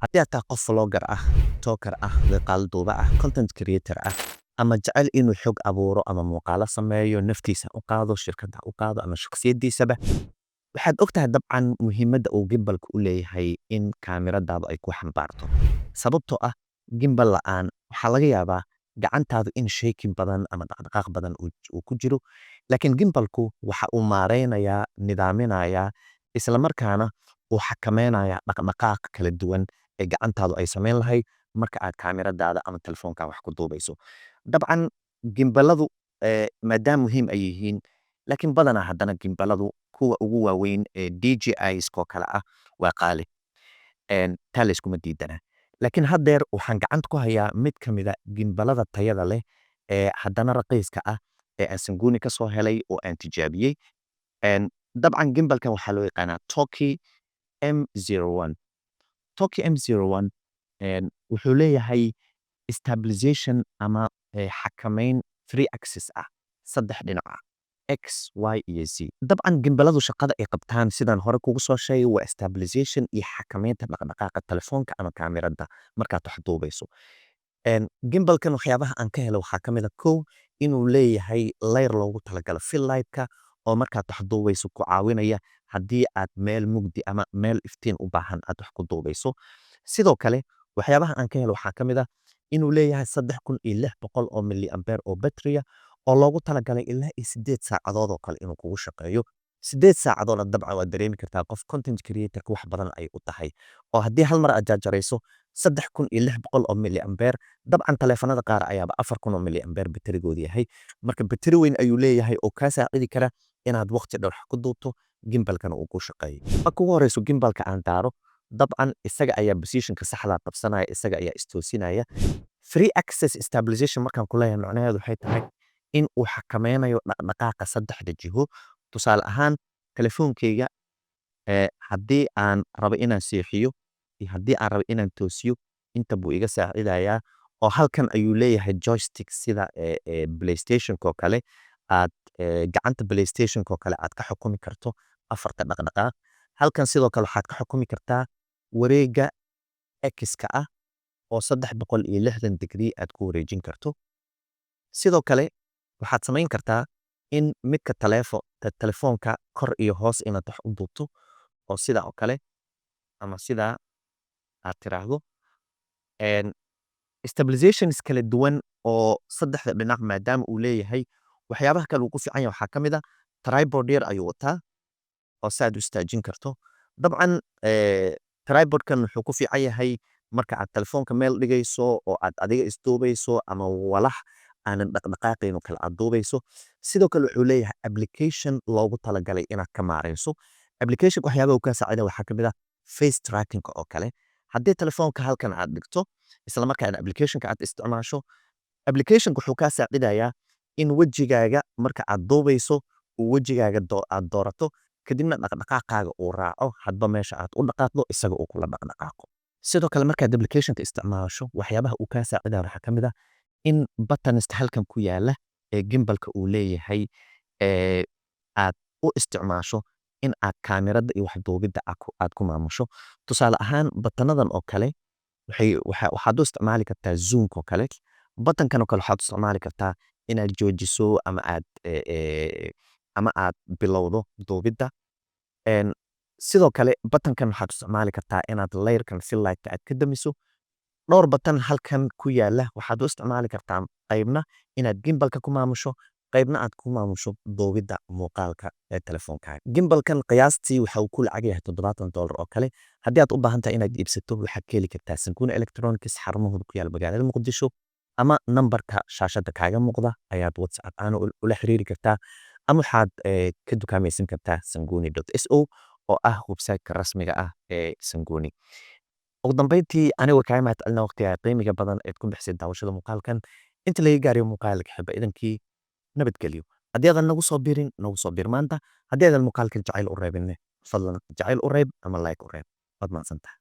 haddii aad tahay qof vlogger ah, talker ah, muuqaalduuba ah, content creator ah, ama jecel inuu xog abuuro ama muuqaalo sameeyo, naftiisa u qaado, shirkadda u qaado ama shakhsiyaddiisaba, waxaad ogtahay dabcan muhiimadda uu gimbalku u leeyahay in kaamiradaadu ay ku xambaarto. Sababtoo ah gimbal la'aan waxaa laga yaabaa gacantaadu in shaking badan ama dhaqdhaqaaq badan uu ku jiro, laakiin gimbalku waxa uu maareynayaa, nidaaminayaa, isla markaana uu xakameynayaa dhaqdhaqaaq kala duwan ee gacantaadu ay samayn lahayd marka aad kaamiradaada ama telefoonka wax ku duubayso. Dabcan gimbaladu maadaama muhiim ay yihiin, laakiin badanaa haddana gimbaladu kuwa ugu waaweyn ee DJIs-koo kale ah waa qaali. Taa layskuma diidana. Laakiin haddeer waxaan gacanta ku hayaa mid ka mid a gimbalada tayada leh ee haddana raqiiska ah ee aan Sanguni ka soo helay oo aan tijaabiyey. Dabcan gimbalkan waxaa loo yaqaanaa Toki M01. Toki M01 wuxuu leeyahay stabilization ama xakameyn 3 axis ah, 3 dhinac ah, X, Y iyo Z. Dabcan gimbaladu shaqada ay qabtaan sidaan hore kugu soo sheegay waa stabilization iyo xakameynta dhaqdhaqaaqa telefoonka ama kaamirada markaad wax duubayso. Gimbalkan waxyaabaha aan ka helo waxaa ka mid a kow inuu leeyahay layr loogu talagalo fill light-ka oo markaad wax duubayso ku caawinaya haddii aad meel mugdi ama meel iftiin u baahan aad wax ku duubayso. Sidoo kale waxyaabaha aan ka helo waxaa ka mid ah inuu leeyahay 3600 oo milliampere oo battery oo loogu talagalay ilaa 8 saacadood oo kale inuu kugu shaqeeyo. 8 saacadoodna dabcan waad dareemi kartaa qof content creator wax badan ay u tahay. Oo haddii hal mar aad jarjarayso 3600 oo milliampere, dabcan taleefanada qaar ayaaba 4000 oo milliampere batterigoodu yahay. Marka batteri weyn ayuu leeyahay oo kaa saacidi kara inaad waqti dheer wax ku duubto, gimbalkana uu ku shaqeeyo. Marka ugu horeyso gimbalka aan daaro, dabcan isaga ayaa positionka saxda qabsanaya, isaga ayaa istoosinaya. 3 axis stabilization markaan ku leeyahay macnaheedu waxay tahay in uu xakameynayo dhaqdhaqaaqa 3 jiho. Tusaale ahaan telefoonkeyga haddii aan rabo inaan seexiyo iyo haddii aan rabo inaan toosiyo inta buu iga saacidayaa oo halkan ayuu leeyahay joystick sida PlayStation-ko kale aad gacanta PlayStation-ko kale aad ka xukumi karto 4 dhaqdhaqaaq. Halkan sidoo kale waxaad ka xukumi kartaa wareegga X-ka ah oo 360 degree aad ku wareejin karto. Sidoo kale waxaad samayn kartaa in midka telefoonka kor iyo hoos inaad wax u duubto oo sidaa oo kale ama sidaa aad tiraahdo. Stabilizations kala duwan oo 3 dhinac maadaama uu leeyahay, waxyaabaha kale uu ku fiican yahay waxaa ka mid ah tripod yar ayuu wataa oo saad u istaajin karto. Dabcan tripodkan wuxuu ku fiican yahay marka aad telefoonka meel dhigayso oo aad adiga isduubayso ama walax aanan dhaqdhaqaaqayn oo kale aad duubayso. Sidoo kale wuxuu leeyahay application loogu talagalay inaad ka maareyso. Application waxyaabaha uu kaa saacida waxaa ka mid ah face tracking oo kale. Haddii telefoonka halkan aad dhigto isla markaana application-ka aad isticmaasho, application-ka wuxuu kaa saacidayaa in wejigaaga marka aad duubayso uu wejigaaga aad doorato kadibna dhaqdhaqaaqaaga uu raaco hadba meesha aad u dhaqaaqdo isaga uu kula dhaqdhaqaaqo. Sidoo kale markaad application-ka isticmaasho waxyaabaha uu kaa saacidaya waxaa ka mid ah in buttonska halkan ku yaala ee gimbalka uu leeyahay aad u isticmaasho in aad kaamirada iyo wax duubidda aad ku maamusho. Tusaale ahaan buttonadan oo kale waxaad u isticmaali kartaa zoom-ka oo kale. Buttonkan oo kale waxaad u isticmaali kartaa inaad joojiso ama aad bilowdo duubidda. Sidoo kale buttonkan waxaad u isticmaali kartaa inaad layrkan fill light-ka aad ka damiso. Dhowr button halkan ku yaala waxaad u isticmaali kartaa qaybna inaad gimbalka ku maamusho, qaybna aad ku maamusho duubidda muuqaalka ee telefoonkaaga. Gimbalkan qiyaastii waxa uu ku lacag yahay $70 oo kale. Haddii aad u baahan tahay inaad iibsato waxaad ka heli kartaa Sanguni Electronics xarumahooda ku yaala magaalada Muqdisho ama nambarka shaashada kaaga muuqda ayaad WhatsApp ahaan ula xiriiri kartaa ama waxaad ka dukaamaysan kartaa sanguni.so oo ah website-ka rasmiga ah ee Sanguni. ugu dambeyntii aniga waxaa mahad celinaa waqtiga qiimiga badan ee ku bixisay daawashada muuqaalkan. Inta laga gaarayo muuqaalka xiba idankii nabadgelyo. Haddii aadan nagu soo birin maanta. Haddii aadan muuqaalka jacayl u reebin fadlan jacayl u reeb ama like u reeb. Waad mahadsantahay.